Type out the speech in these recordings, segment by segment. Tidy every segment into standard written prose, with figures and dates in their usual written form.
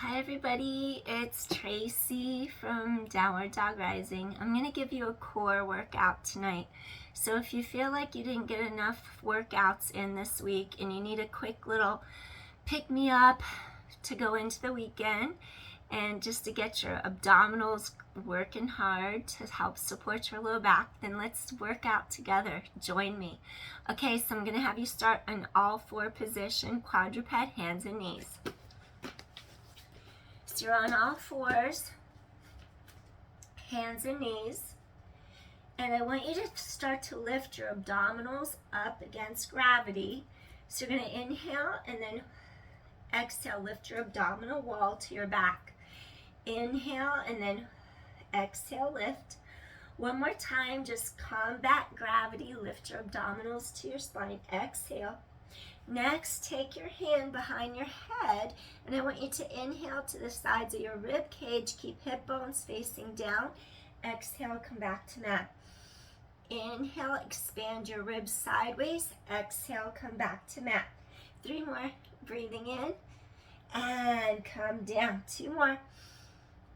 Hi everybody, it's Traci from Downwarddogrising. I'm going to give you a core workout tonight. So if you feel like you didn't get enough workouts in this week and you need a quick little pick-me-up to go into the weekend and just to get your abdominals working hard to help support your low back, then let's work out together. Join me. Okay, so I'm going to have you start in all four position, quadruped, hands and knees. So you're on all fours, hands and knees, and I want you to start to lift your abdominals up against gravity. So you're going to inhale and then exhale, lift your abdominal wall to your back. Inhale and then exhale, lift. One more time, just combat gravity, lift your abdominals to your spine, exhale. Next, take your hand behind your head, and I want you to inhale to the sides of your rib cage. Keep hip bones facing down. Exhale, come back to mat. Inhale, expand your ribs sideways. Exhale, come back to mat. 3 more. Breathing in and come down. 2 more.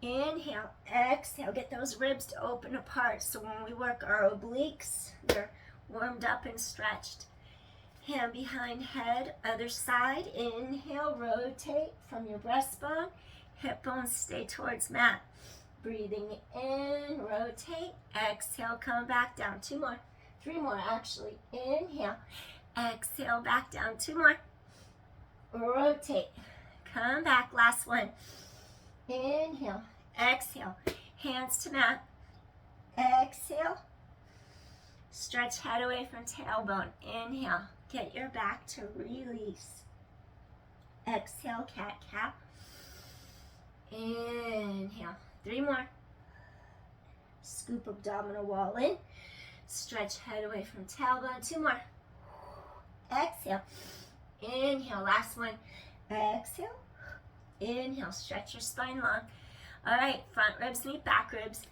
Inhale, exhale. Get those ribs to open apart so when we work our obliques, they're warmed up and stretched. Hand behind head, other side. Inhale, rotate from your breastbone. Hip bones stay towards mat. Breathing in, rotate. Exhale, come back down. 2 more. 3 more, actually. Inhale. Exhale, back down. 2 more. Rotate. Come back. Last one. Inhale. Exhale. Hands to mat. Exhale. Stretch head away from tailbone. Inhale. Get your back to release. Exhale, cat-cow. Inhale. 3 more. Scoop abdominal wall in. Stretch head away from tailbone. 2 more. Exhale. Inhale. Last one. Exhale. Inhale. Stretch your spine long. All right. Front ribs meet back ribs.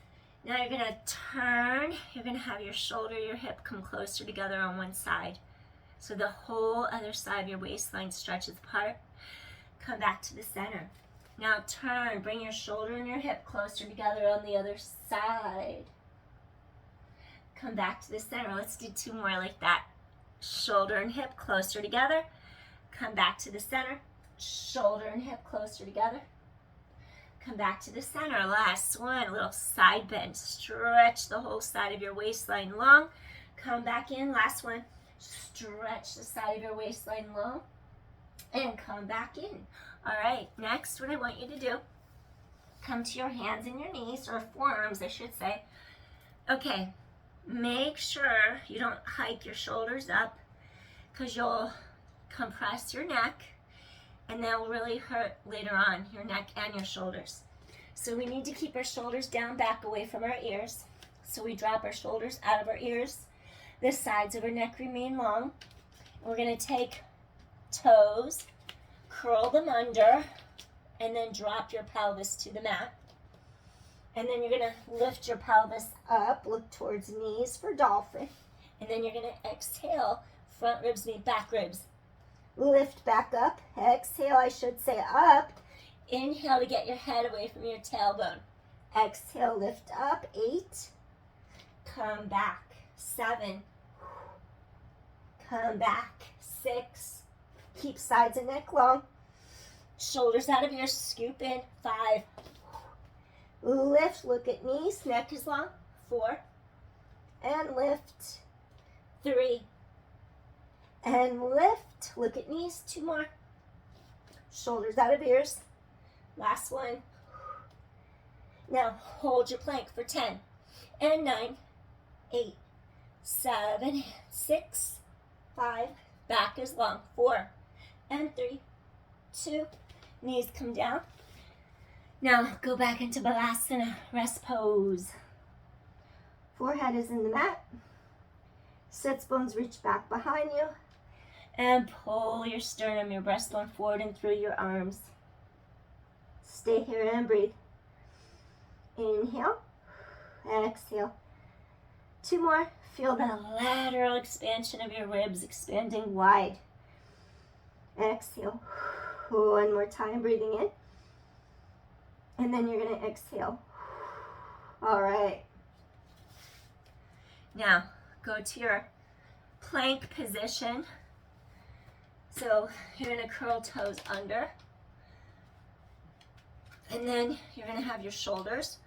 Now you're going to turn. You're going to have your shoulder, your hip come closer together on one side. So the whole other side of your waistline stretches apart. Come back to the center. Now turn. Bring your shoulder and your hip closer together on the other side. Come back to the center. Let's do 2 more like that. Shoulder and hip closer together. Come back to the center. Shoulder and hip closer together. Come back to the center. Last one. A little side bend. Stretch the whole side of your waistline long. Come back in. Last one. Stretch the side of your waistline long and come back in. All right, next what I want you to do, come to your hands and your knees, or forearms I should say. Okay, make sure you don't hike your shoulders up because you'll compress your neck and that will really hurt later on, your neck and your shoulders. So we need to keep our shoulders down, back away from our ears. So we drop our shoulders out of our ears. The sides of our neck remain long. We're going to take toes, curl them under, and then drop your pelvis to the mat. And then you're going to lift your pelvis up, look towards knees for dolphin. And then you're going to exhale, front ribs meet back ribs. Lift back up, exhale, I should say up. Inhale to get your head away from your tailbone. Exhale, lift up, 8. Come back. 7, come back, 6, keep sides and neck long, shoulders out of ears, scoop in, 5, lift, look at knees, neck is long, 4, and lift, 3, and lift, look at knees, 2 more, shoulders out of ears, last one. Now hold your plank for 10, and 9, 8, 7, 6, 5, back is long, 4, and 3, 2, knees come down. Now go back into Balasana, rest pose. Forehead is in the mat. Sits bones reach back behind you. And pull your sternum, your breastbone forward and through your arms. Stay here and breathe. Inhale, exhale. 2 more. Feel the lateral expansion of your ribs expanding wide. Exhale. One more time, breathing in. And then you're going to exhale. All right. Now, go to your plank position. So you're going to curl toes under. And then you're going to have your shoulders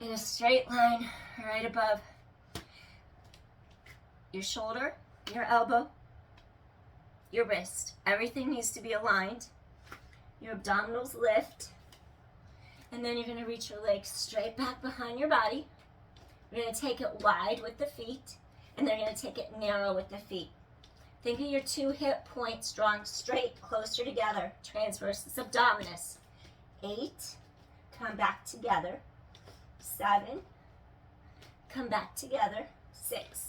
in a straight line right above your shoulder, your elbow, your wrist. Everything needs to be aligned. Your abdominals lift. And then you're going to reach your legs straight back behind your body. You're going to take it wide with the feet, and then you're going to take it narrow with the feet. Think of your two hip points drawn straight, closer together. Transversus abdominis. 8, come back together. 7, come back together. 6,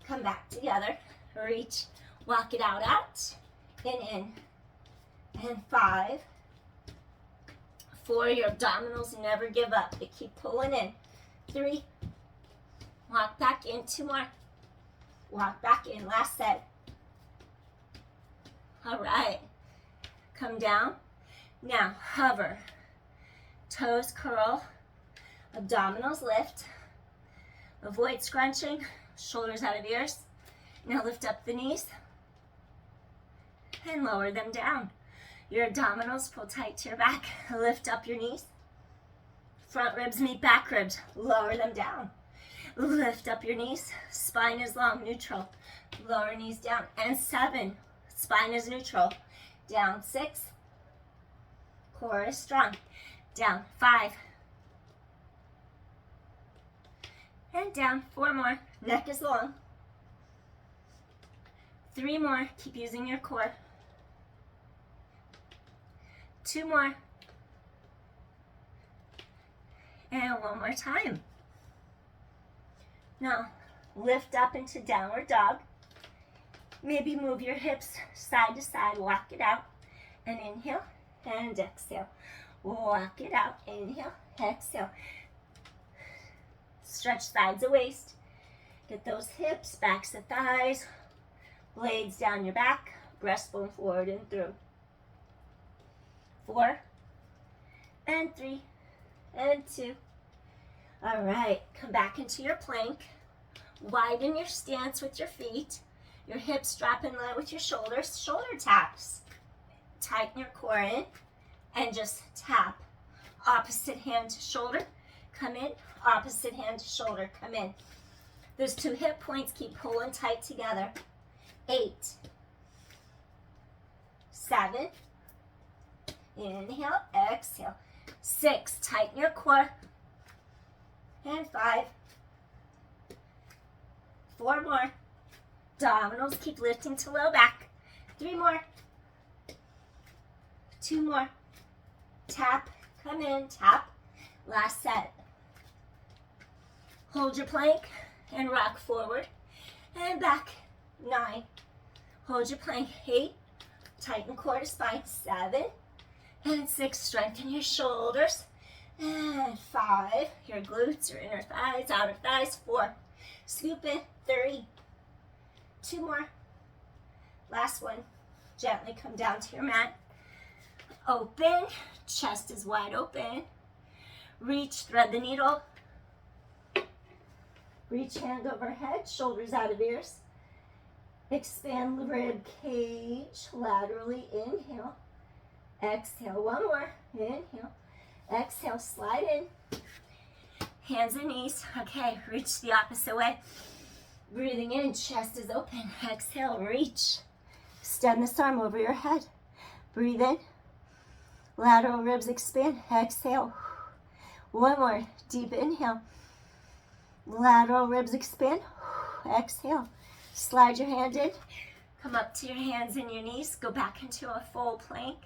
come back together. Reach, walk it out, in. And 5, 4, your abdominals never give up. They keep pulling in. 3, walk back in. 2 more. Walk back in. Last set. All right. Come down. Now, hover. Toes curl. Abdominals lift. Avoid scrunching. Shoulders out of ears. Now lift up the knees. And lower them down. Your abdominals pull tight to your back. Lift up your knees. Front ribs meet back ribs. Lower them down. Lift up your knees. Spine is long, neutral. Lower knees down. And 7. Spine is neutral. Down. 6. Core is strong. Down. 5. And down. 4 more. Neck is long. 3 more. Keep using your core. 2 more. And 1 more time. Now, lift up into downward dog. Maybe move your hips side to side. Walk it out. And inhale and exhale. Walk it out. Inhale, exhale. Stretch sides of waist. Get those hips, backs of thighs, blades down your back, breastbone forward and through. 4 and 3 and 2. All right, come back into your plank. Widen your stance with your feet. Your hips drop in line with your shoulders. Shoulder taps. Tighten your core in and just tap. Opposite hand to shoulder, come in. Opposite hand to shoulder, come in. Those 2 hip points keep pulling tight together. 8, 7, inhale, exhale. 6, tighten your core. And 5, 4 more. Abdominals keep lifting to low back. 3 more. 2 more. Tap, come in, tap. Last set. Hold your plank and rock forward and back. 9. Hold your plank. 8. Tighten core to spine. 7 and 6. Strengthen your shoulders. And 5. Your glutes, your inner thighs, outer thighs. 4. Scoop in. 3. 2 more. Last one. Gently come down to your mat. Open. Chest is wide open. Reach, thread the needle. Reach hand overhead, shoulders out of ears. Expand the rib cage laterally. Inhale. Exhale. 1 more. Inhale. Exhale. Slide in. Hands and knees. Okay, reach the opposite way. Breathing in, chest is open. Exhale, reach. Extend this arm over your head. Breathe in. Lateral ribs expand. Exhale. 1 more. Deep inhale. Lateral ribs expand. Exhale. Slide your hand in. Come up to your hands and your knees. Go back into a full plank.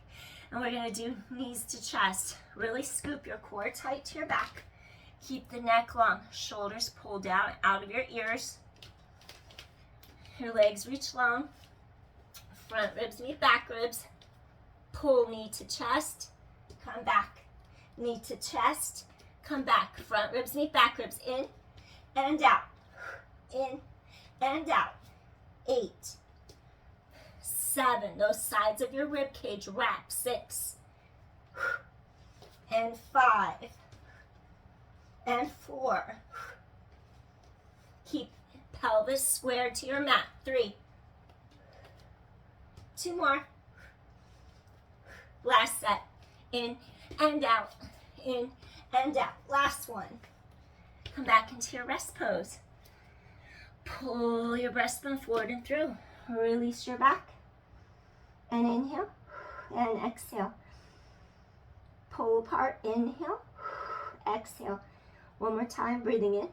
And we're going to do knees to chest. Really scoop your core tight to your back. Keep the neck long. Shoulders pull down out of your ears. Your legs reach long. Front ribs meet back ribs. Pull knee to chest. Come back. Knee to chest. Come back. Front ribs meet back ribs. In and out. In and out. 8, 7. Those sides of your rib cage wrap. 6, and 5, and 4. Keep pelvis square to your mat. 3. 2 more. Last set. In and out. In and out. Last one. Come back into your rest pose. Pull your breastbone forward and through. Release your back. And inhale. And exhale. Pull apart. Inhale. Exhale. One more time. Breathing in.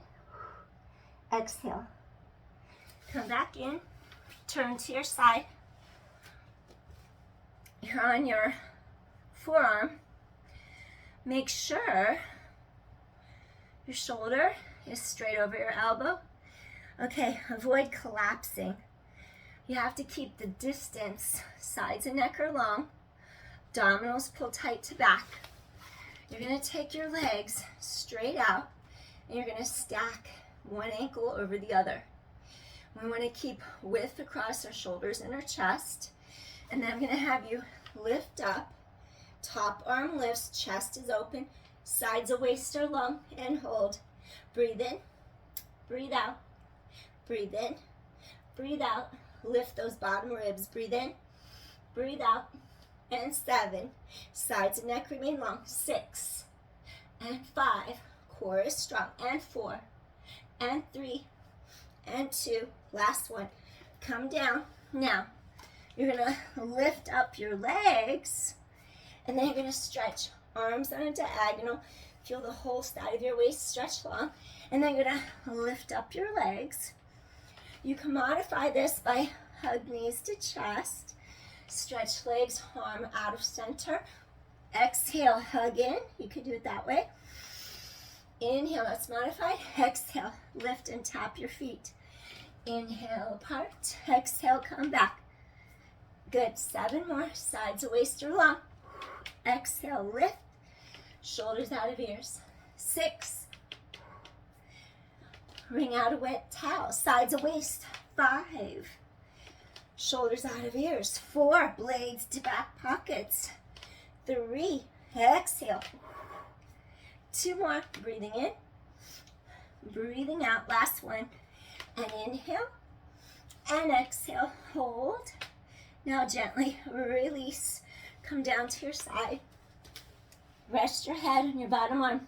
Exhale. Come back in. Turn to your side. You're on your forearm. Make sure your shoulder is straight over your elbow. Okay, avoid collapsing. You have to keep the distance. Sides and neck are long. Abdominals pull tight to back. You're going to take your legs straight out and you're going to stack one ankle over the other. We want to keep width across our shoulders and our chest. And then I'm going to have you lift up. Top arm lifts, chest is open, sides of waist are long, and hold. Breathe in, breathe out, breathe in, breathe out. Lift those bottom ribs. Breathe in, breathe out, and 7. Sides and neck remain long. 6, and 5. Core is strong. And 4, and 3, and 2. Last one. Come down. Now, you're going to lift up your legs, and then you're going to stretch arms on a diagonal. Feel the whole side of your waist stretch long. And then you're going to lift up your legs. You can modify this by hug knees to chest. Stretch legs, arm out of center. Exhale, hug in. You can do it that way. Inhale, that's modified. Exhale, lift and tap your feet. Inhale, apart. Exhale, come back. Good. 7 more. Sides of waist are long. Exhale, lift. Shoulders out of ears. 6. Wring out a wet towel. Sides of waist. 5. Shoulders out of ears. 4. Blades to back pockets. 3. Exhale. 2 more. Breathing in. Breathing out. Last one. And inhale. And exhale. Hold. Now gently release. Come down to your side. Rest your head on your bottom arm.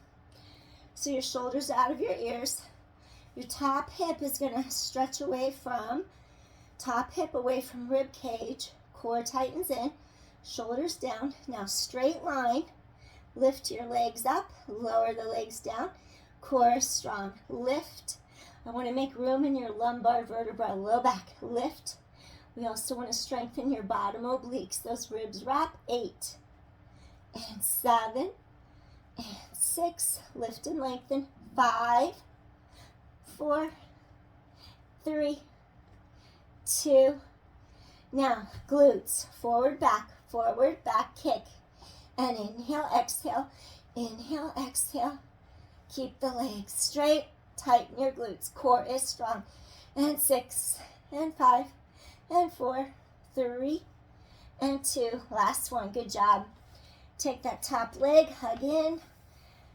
So your shoulders out of your ears. Your top hip is going to stretch away from, top hip away from rib cage. Core tightens in. Shoulders down. Now straight line. Lift your legs up. Lower the legs down. Core is strong. Lift. I want to make room in your lumbar vertebra. Low back. Lift. We also want to strengthen your bottom obliques. Those ribs wrap. 8 and 7 and 6. Lift and lengthen. 5, 4, 3, 2. Now, glutes. Forward, back, kick. And inhale, exhale. Inhale, exhale. Keep the legs straight. Tighten your glutes. Core is strong. And 6 and 5. And 4, 3, and 2. Last one. Good job. Take that top leg, hug in,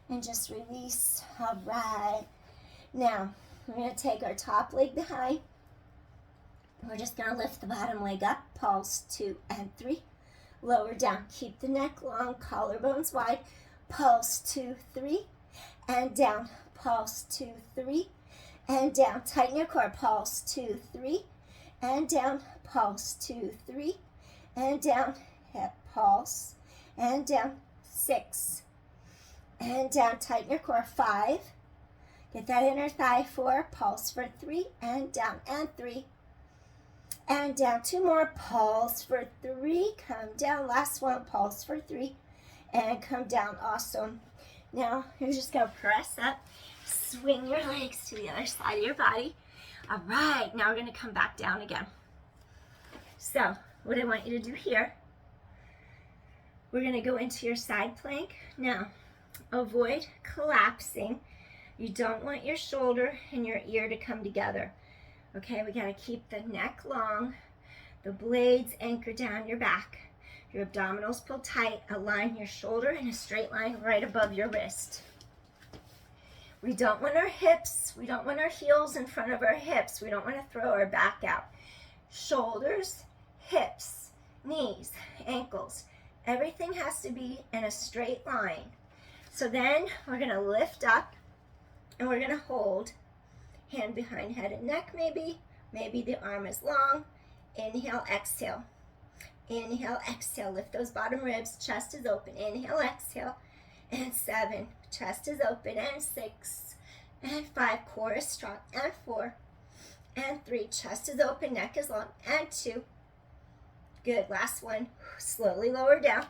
and just release. All right. Now, we're going to take our top leg behind. We're just going to lift the bottom leg up. Pulse. 2 and 3. Lower down. Keep the neck long. Collarbones wide. Pulse. 2, 3. And down. Pulse. 2, 3. And down. Tighten your core. Pulse. 2, 3. And down, pulse, 2, 3, and down, hip, pulse, and down, 6, and down, tighten your core, 5, get that inner thigh, 4, pulse for 3, and down, and 3, and down, 2 more, pulse for 3, come down, last one, pulse for 3, and come down, awesome. Now, you're just going to press up, swing your legs to the other side of your body. All right, now we're going to come back down again. So, what I want you to do here, we're going to go into your side plank. Now, avoid collapsing. You don't want your shoulder and your ear to come together. Okay, we got to keep the neck long, the blades anchor down your back. Your abdominals pull tight. Align your shoulder in a straight line right above your wrist. We don't want our hips, we don't want our heels in front of our hips. We don't want to throw our back out. Shoulders, hips, knees, ankles. Everything has to be in a straight line. So then we're going to lift up and we're going to hold. Hand behind head and neck maybe. Maybe the arm is long. Inhale, exhale. Inhale, exhale. Lift those bottom ribs. Chest is open. Inhale, exhale. And 7. Chest is open. And 6. And 5. Core is strong. And 4. And 3. Chest is open. Neck is long. And 2. Good. Last one. Slowly lower down.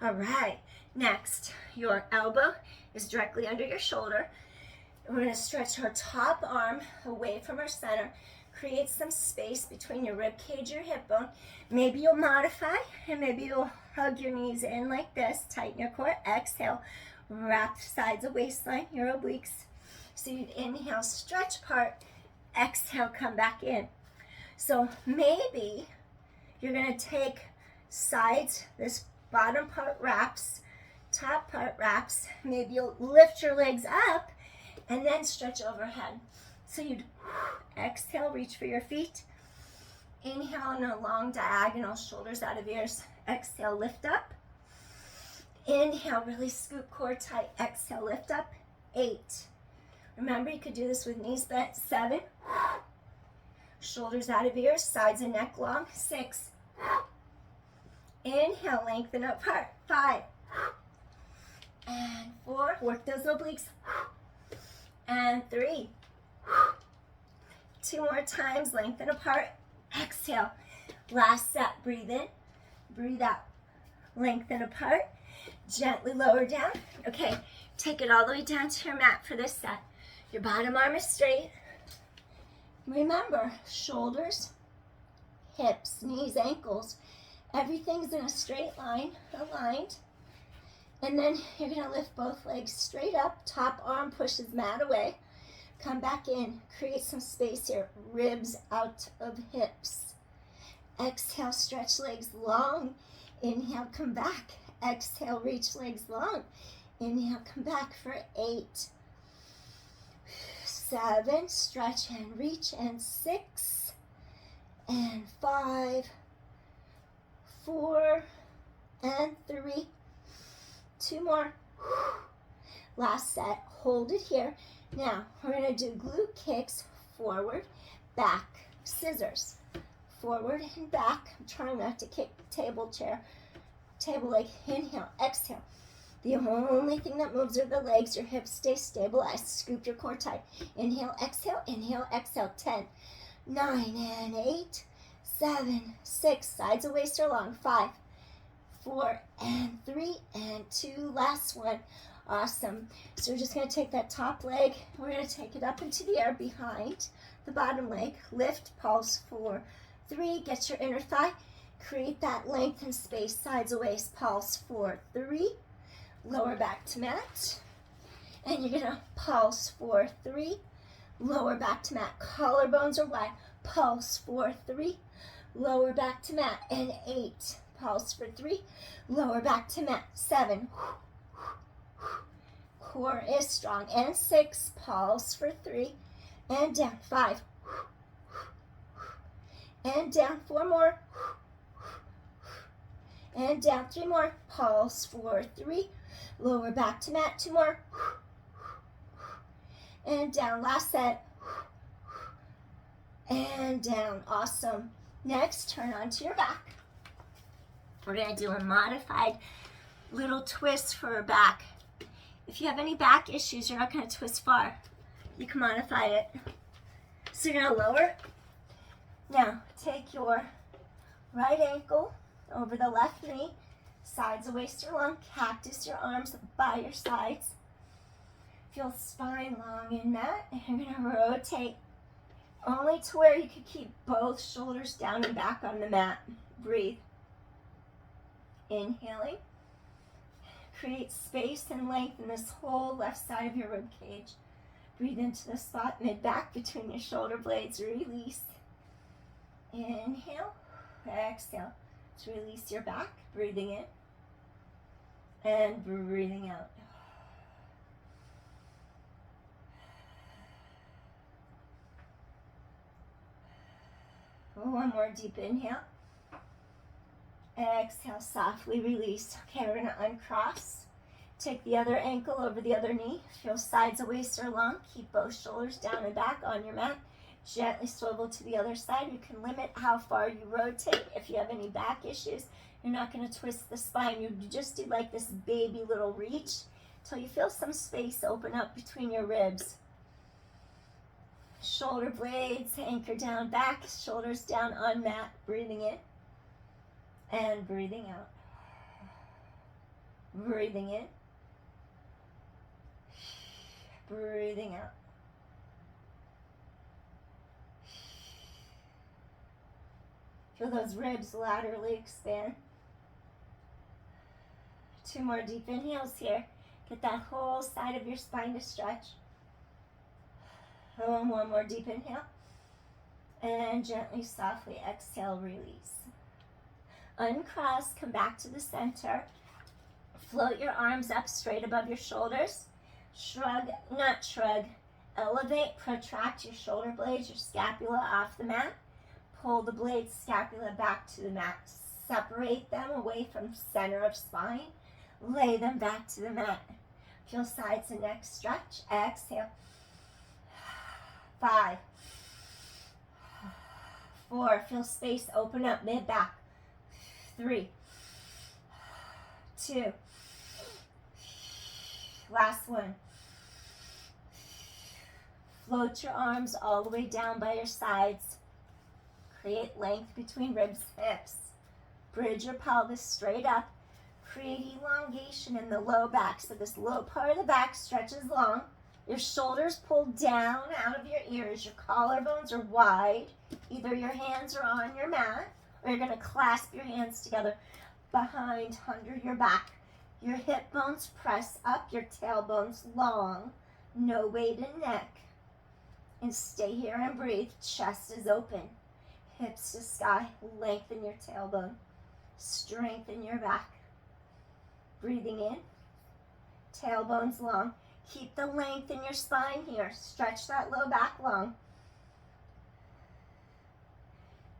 All right. Next, your elbow is directly under your shoulder. We're going to stretch our top arm away from our center. Create some space between your rib cage, your hip bone. Maybe you'll modify, and maybe you'll hug your knees in like this. Tighten your core. Exhale. Wrap sides of waistline, your obliques. So you inhale, stretch part. Exhale, come back in. So maybe you're going to take sides, this bottom part wraps, top part wraps. Maybe you'll lift your legs up and then stretch overhead. So you'd exhale, reach for your feet. Inhale in a long diagonal, shoulders out of ears. Exhale, lift up. Inhale, really scoop core tight. Exhale, lift up. 8. Remember, you could do this with knees bent. 7. Shoulders out of ears, sides and neck long. 6. Inhale, lengthen up heart. 5. And 4. Work those obliques. And 3. 2 more times, lengthen apart. Exhale. Last set. Breathe in. Breathe out. Lengthen apart. Gently lower down. Okay, take it all the way down to your mat for this set. Your bottom arm is straight. Remember, shoulders, hips, knees, ankles, everything's in a straight line, aligned. And then you're going to lift both legs straight up. Top arm pushes mat away. Come back in. Create some space here. Ribs out of hips. Exhale, stretch legs long. Inhale, come back. Exhale, reach legs long. Inhale, come back for 8. 7, stretch and reach. And 6. And 5. 4. And 3. 2 more. Last set. Hold it here. Now, we're going to do glute kicks, forward, back, scissors, forward and back. I'm trying not to kick table leg. Inhale, exhale. The only thing that moves are the legs. Your hips stay stabilized. Scoop your core tight. Inhale, exhale, inhale, exhale. 10, 9, and 8, 7, 6. Sides of waist are long. 5, 4, and 3, and 2. Last one. Awesome. So we're just going to take that top leg. We're going to take it up into the air behind the bottom leg. Lift, pulse for 3. Get your inner thigh. Create that length and space. Sides of waist. Pulse for 3. Lower back to mat. And you're going to pulse for 3. Lower back to mat. Collarbones are wide. Pulse for 3. Lower back to mat. And 8. Pulse for 3. Lower back to mat. 7. Core is strong. And 6. Pulse for 3. And down. 5. And down. 4 more. And down. 3 more. Pulse for 3. Lower back to mat. 2 more. And down. Last set. And down. Awesome. Next, turn onto your back. We're going to do a modified little twist for our back. If you have any back issues, you're not going to twist far. You can modify it. So you're going to lower. Now, take your right ankle over the left knee. Sides of waist are long. Cactus your arms by your sides. Feel spine long in that. And you're going to rotate only to where you can keep both shoulders down and back on the mat. Breathe. Inhaling. Create space and length in this whole left side of your rib cage. Breathe into the spot mid-back between your shoulder blades. Release. Inhale. Exhale. to release your back. Breathing in and breathing out. One more deep inhale. Exhale, softly release. Okay, we're gonna uncross. Take the other ankle over the other knee. Feel sides of waist are long. Keep both shoulders down and back on your mat. Gently swivel to the other side. You can limit how far you rotate. If you have any back issues, you're not gonna twist the spine. You just do like this baby little reach till you feel some space open up between your ribs. Shoulder blades anchor down back, shoulders down on mat. Breathing in and breathing out. Breathing in, breathing out. Feel those ribs laterally expand. 2 more deep inhales here. Get that whole side of your spine to stretch. And 1 more deep inhale. And gently, softly exhale, release. Uncross, come back to the center. Float your arms up straight above your shoulders. Shrug, not shrug. Elevate, protract your shoulder blades, your scapula off the mat. Pull the blades, scapula back to the mat. Separate them away from center of spine. Lay them back to the mat. Feel sides and neck stretch. Exhale. 5, 4, feel space open up mid-back. 3, 2, last one. Float your arms all the way down by your sides. Create length between ribs, hips. Bridge your pelvis straight up. Create elongation in the low back. So this low part of the back stretches long. Your shoulders pull down out of your ears. Your collarbones are wide. Either your hands are on your mat, or you're going to clasp your hands together behind, under your back. Your hip bones press up, your tailbones long. No weight in neck. And stay here and breathe. Chest is open. Hips to sky. Lengthen your tailbone. Strengthen your back. Breathing in. Tailbones long. Keep the length in your spine here. Stretch that low back long.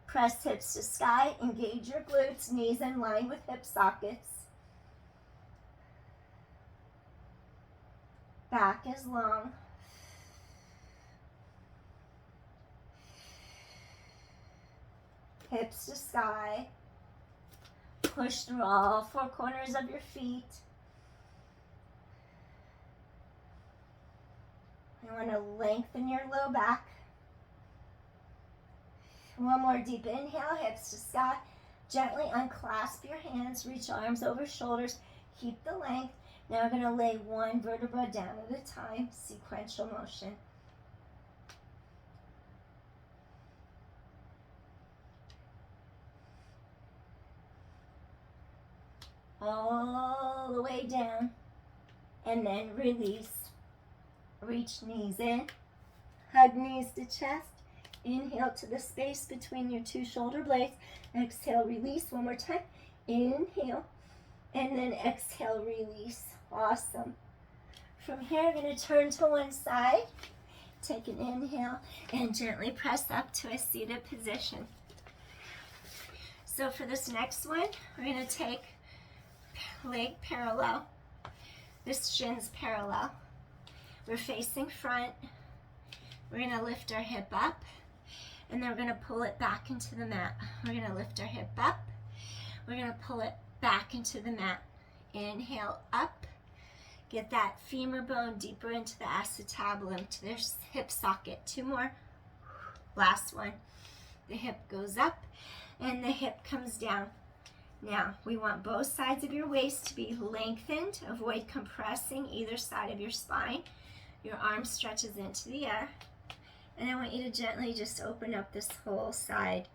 Press hips to sky. Engage your glutes. Knees in line with hip sockets. Back is long. Hips to sky. Push through all 4 corners of your feet. You want to lengthen your low back. 1 more deep inhale, hips to sky. Gently unclasp your hands, reach arms over shoulders. Keep the length. Now we're going to lay 1 vertebra down at a time, sequential motion. All the way down, and then release. Reach knees in, hug knees to chest. Inhale to the space between your 2 shoulder blades. Exhale, release 1 more time. Inhale, and then exhale, release. Awesome. From here, I'm going to turn to one side. Take an inhale and gently press up to a seated position. So for this next one, we're going to take leg parallel. This shin's parallel. We're facing front. We're going to lift our hip up, and then we're going to pull it back into the mat. We're going to lift our hip up. We're going to pull it back into the mat. Inhale up. Get that femur bone deeper into the acetabulum, to their hip socket. 2 more. Last one. The hip goes up, and the hip comes down. Now, we want both sides of your waist to be lengthened. Avoid compressing either side of your spine. Your arm stretches into the air. And I want you to gently just open up this whole side,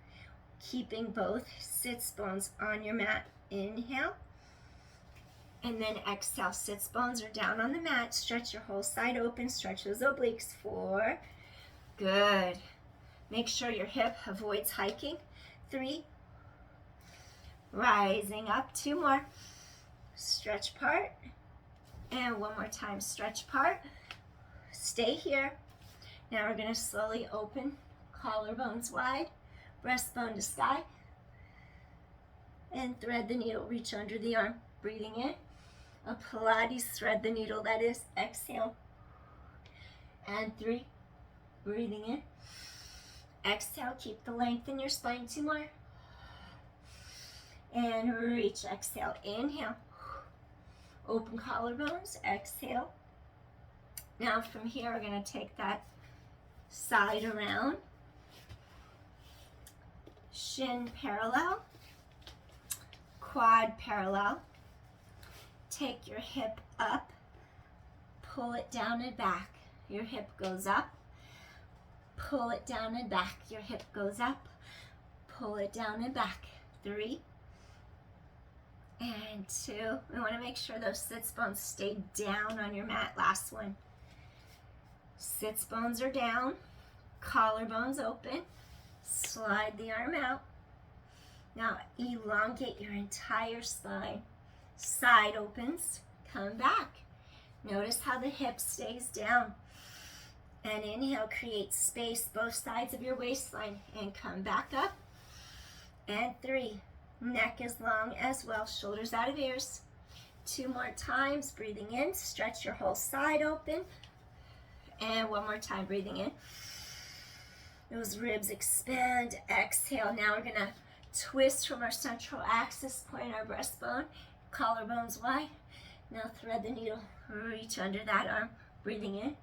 keeping both sits bones on your mat. Inhale. And then exhale. Sits bones are down on the mat. Stretch your whole side open. Stretch those obliques. 4. Good. Make sure your hip avoids hiking. 3. rising up. 2 more. Stretch part. And 1 more time, stretch part. Stay here. Now we're going to slowly open, collarbones wide, breastbone to sky. And thread the needle, reach under the arm. Breathing in. A Pilates thread the needle, that is. Exhale. And 3. Breathing in. Exhale, keep the length in your spine. 2 more. And reach, exhale, inhale. Open collarbones, exhale. Now from here, we're going to take that side around. Shin parallel. Quad parallel. Take your hip up. Pull it down and back. Your hip goes up. Pull it down and back. Your hip goes up. Pull it down and back. 3. And 2. We want to make sure those sits bones stay down on your mat. Last one. Sits bones are down. Collarbones open. Slide the arm out. Now elongate your entire spine. Side opens. Come back. Notice how the hip stays down. And inhale, create space both sides of your waistline. And come back up. And 3. Neck as long as well, shoulders out of ears. 2 more times, breathing in, stretch your whole side open. And 1 more time, breathing in. Those ribs expand, exhale. Now we're gonna twist from our central axis, point our breastbone, collarbones wide. Now thread the needle, reach under that arm, breathing in.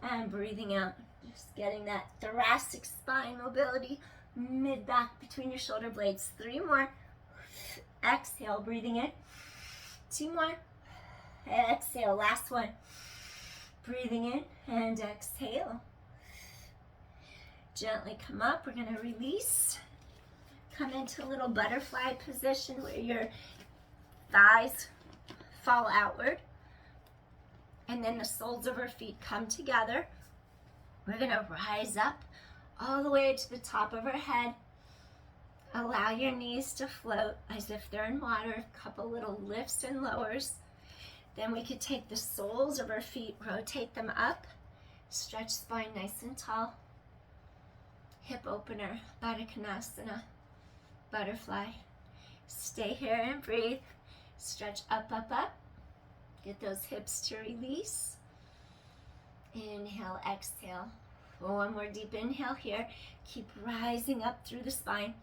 And breathing out, just getting that thoracic spine mobility. Mid-back between your shoulder blades. 3 more. Exhale, breathing in. 2 more. Exhale, last one. Breathing in and exhale. Gently come up. We're going to release. Come into a little butterfly position where your thighs fall outward. And then the soles of our feet come together. We're going to rise up all the way to the top of our head. Allow your knees to float as if they're in water. A couple little lifts and lowers. Then we could take the soles of our feet, rotate them up. Stretch spine nice and tall. Hip opener, Baddha Konasana, butterfly. Stay here and breathe. Stretch up, up, up. Get those hips to release. Inhale, exhale. 1 more deep inhale here. Keep rising up through the spine.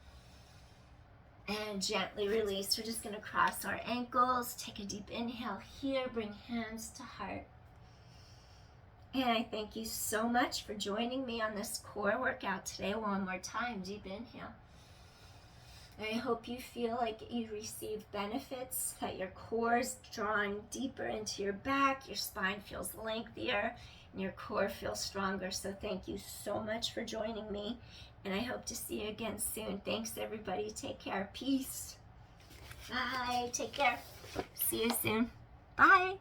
And gently release. We're just going to cross our ankles. Take a deep inhale here. Bring hands to heart. And I thank you so much for joining me on this core workout today. 1 more time. Deep inhale. I hope you feel like you receive benefits, that your core is drawing deeper into your back. Your spine feels lengthier. And your core feels stronger. So thank you so much for joining me. And I hope to see you again soon. Thanks, everybody. Take care. Peace. Bye. Take care. See you soon. Bye.